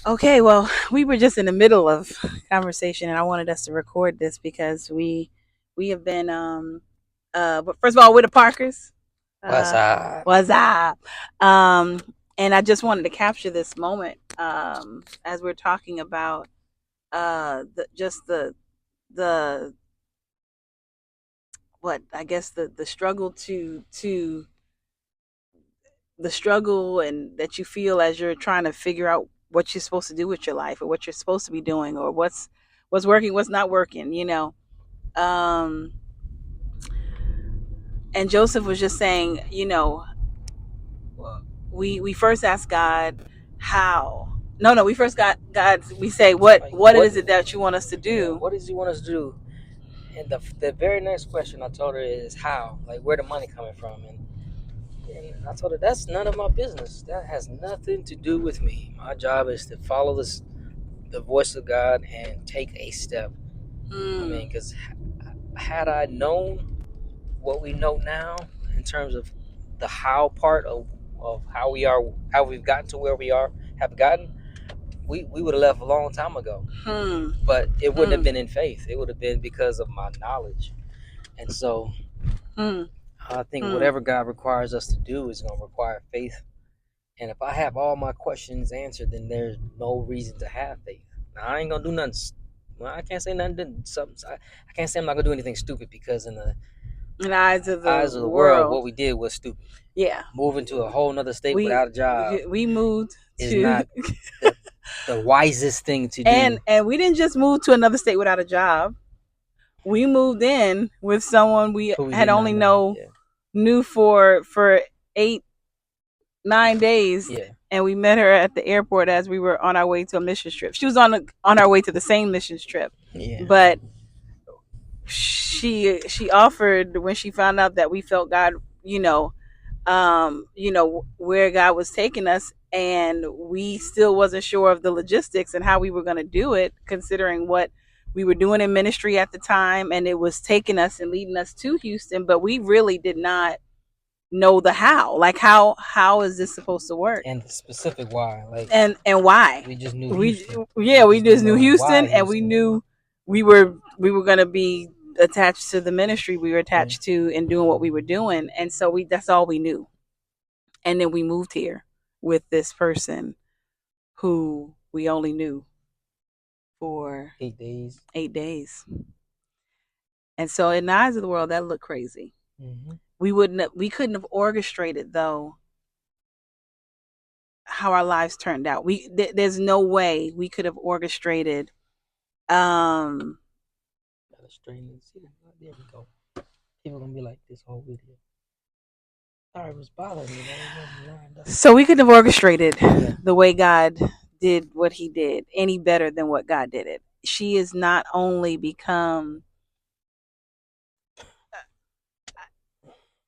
Okay, well, we were just in the middle of conversation, and I wanted us to record this because we have been but first of all, we're the Parkers. What's Uh, up? what's up? Um, and I just wanted to capture this moment as we're talking about just the what I guess the struggle to the struggle and that you feel as you're trying to figure out what you're supposed to do with your life or what you're supposed to be doing or what's working, what's not working, um and Joseph was just saying, we first asked God how. No, we first got God. We say, what Like, what is it that you want us to yeah, do? what does he want us to do? And the very next question I told her is how? Like, where the money coming from? And I told her that's none of my business. That has nothing to do with me. My job is to follow the voice of God and take a step. I Mm, mean, because had I known what we know now in terms of the how part of how we've gotten to where we have gotten, we would have left a long time ago. hmm, But it wouldn't have hmm, been in faith. It would have been because of my knowledge. And so hmm, I think hmm. whatever God requires us to do is going to require faith. And if I have all my questions answered, then there's no reason to have faith. Now, I ain't going to do nothing. Well, I can't say nothing. I can't say I'm not going to do anything stupid because in the In the eyes of the eyes of the world, world, what we did was stupid. yeah, Moving to a whole nother state we without a job we moved is to not the, the wisest thing to and do. we didn't just move to another state without a job. We moved in with someone we Who we had did not only know. know Yeah. knew for 8 9 days, Yeah. and we met her at the airport as we were on our way to a mission trip. She was on our way to the same mission trip, Yeah. but she offered when she found out that we felt God, where God was taking us, and we still wasn't sure of the logistics and how we were going to do it, considering what we were doing in ministry at the time, and it was taking us and leading us to Houston, but we really did not know the how. Like how is this supposed to work? And the specific why. Like, And why? we just knew We Houston. Yeah, We we just didn't just knew know why Houston, and we Houston. knew we were going to be attached to the ministry we were Yeah. attached to and doing what we were doing, and so we that's all we knew. And then we moved here with this person who we only knew for 8 days. 8 days. And so in the eyes of the world that looked crazy. Hmm. We couldn't have orchestrated though how our lives turned out. There's no way we could have orchestrated um Gotta straighten it. See, there we go. People gonna be like this whole video. Sorry, it was bothering me. That was nothing lined up. so we couldn't have orchestrated Yeah. the way God did what he did any better than what God did it. She has not only become,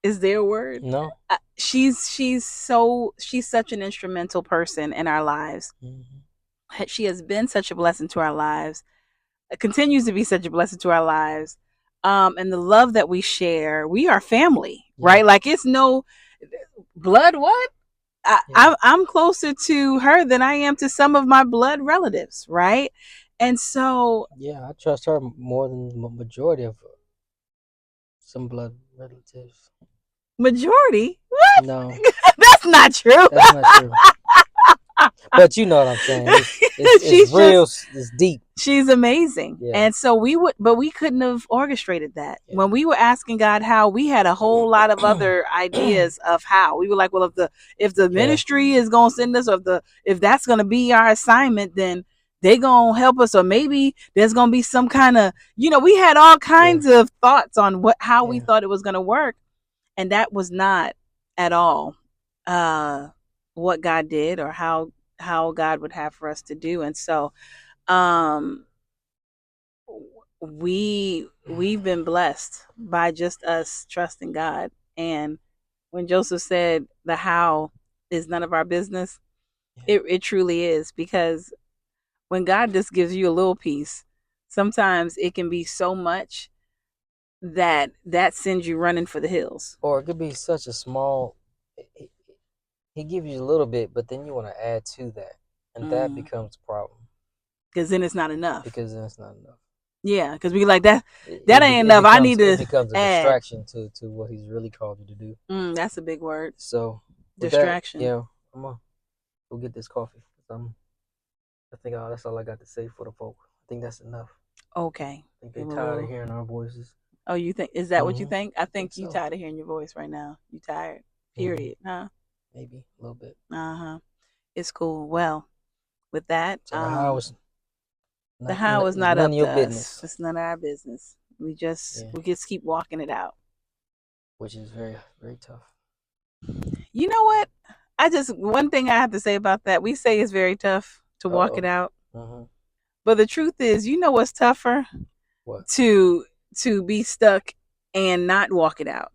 is there a word? No. She's such an instrumental person in our lives. Hmm. She has been such a blessing to our lives. It continues to be such a blessing to our lives. And the love that we share, we are family, Yeah. right? Like it's no blood. What? Yeah. I'm closer to her than I am to some of my blood relatives, right? And so, Yeah. I trust her more than the majority of some blood relatives. majority, what? No, That's not true. that's not true. But you know what I'm saying. It's She's real. just It's deep. she's amazing. Yeah. And so but we couldn't have orchestrated that. Yeah. When we were asking God how, we had a whole lot of other ideas of how. We were like, well, if the Yeah. ministry is going to send us, or if that's going to be our assignment, then they going to help us, or maybe there's going to be some kind of, we had all Yeah. kinds of thoughts on how we Yeah. thought it was going to work, and that was not at all uh what God did, or how God would have for us to do. And so um we've been blessed by just us trusting God. And when Joseph said the how is none of our business, Yeah. it truly is, because when God just gives you a little piece, sometimes it can be so much that sends you running for the hills. Or it could be such a small. He gives you a little bit, but then you want to add to that. and that becomes a problem Because then it's not enough. because then it's not enough. Yeah, because we like that. It, That it, ain't it enough. I becomes need it to becomes a add. distraction to what he's really called you to do. That's a big word. So with that, Distraction. I'm gonna go get this coffee. I think that's all I got to say for the folk. I think that's enough. Okay. I think they Give 'em a tired of little. hearing our voices. Oh, you think is that what you Mm-hmm. think? I I think think you so. tired of hearing your voice right now. You tired. Mm-hmm. Period. Huh? Maybe a little bit. Uh-huh. It's cool. Well, with that, So the how is the not how is is not none up of to your us. business. It's none of our business. Yeah, We just keep walking it out. which is very very tough. You know what? I just one thing I have to say about that. We say it's very tough to Uh walk it oh. out. Mm-hmm. But the truth is, you know what's tougher? What? To be stuck and not walk it out.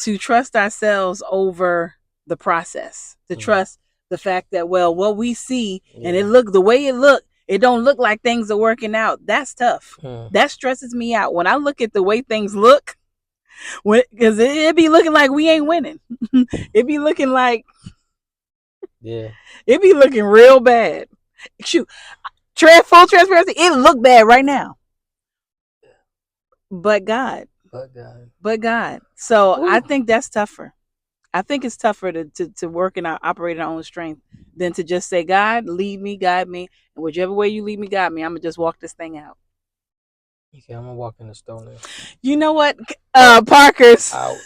To trust ourselves over the process. To Mm. trust the fact that well, what we see and it Yeah. look the way it look, it don't look like things are working out. That's tough. Mm. That stresses me out when I look at the way things look. Because it be looking like we ain't winning. It be looking like Yeah. it be looking real bad. Shoot, full transparency. It look bad right now. But God, But God. but God. So I Woo. think that's tougher. I think it's tougher to work and operate in our own strength than to just say, God, lead me, guide me, and whichever way you lead me, guide me, I'm gonna just walk this thing out. Okay, I'm gonna walk in the store now. You know what, Oh, Parker's out.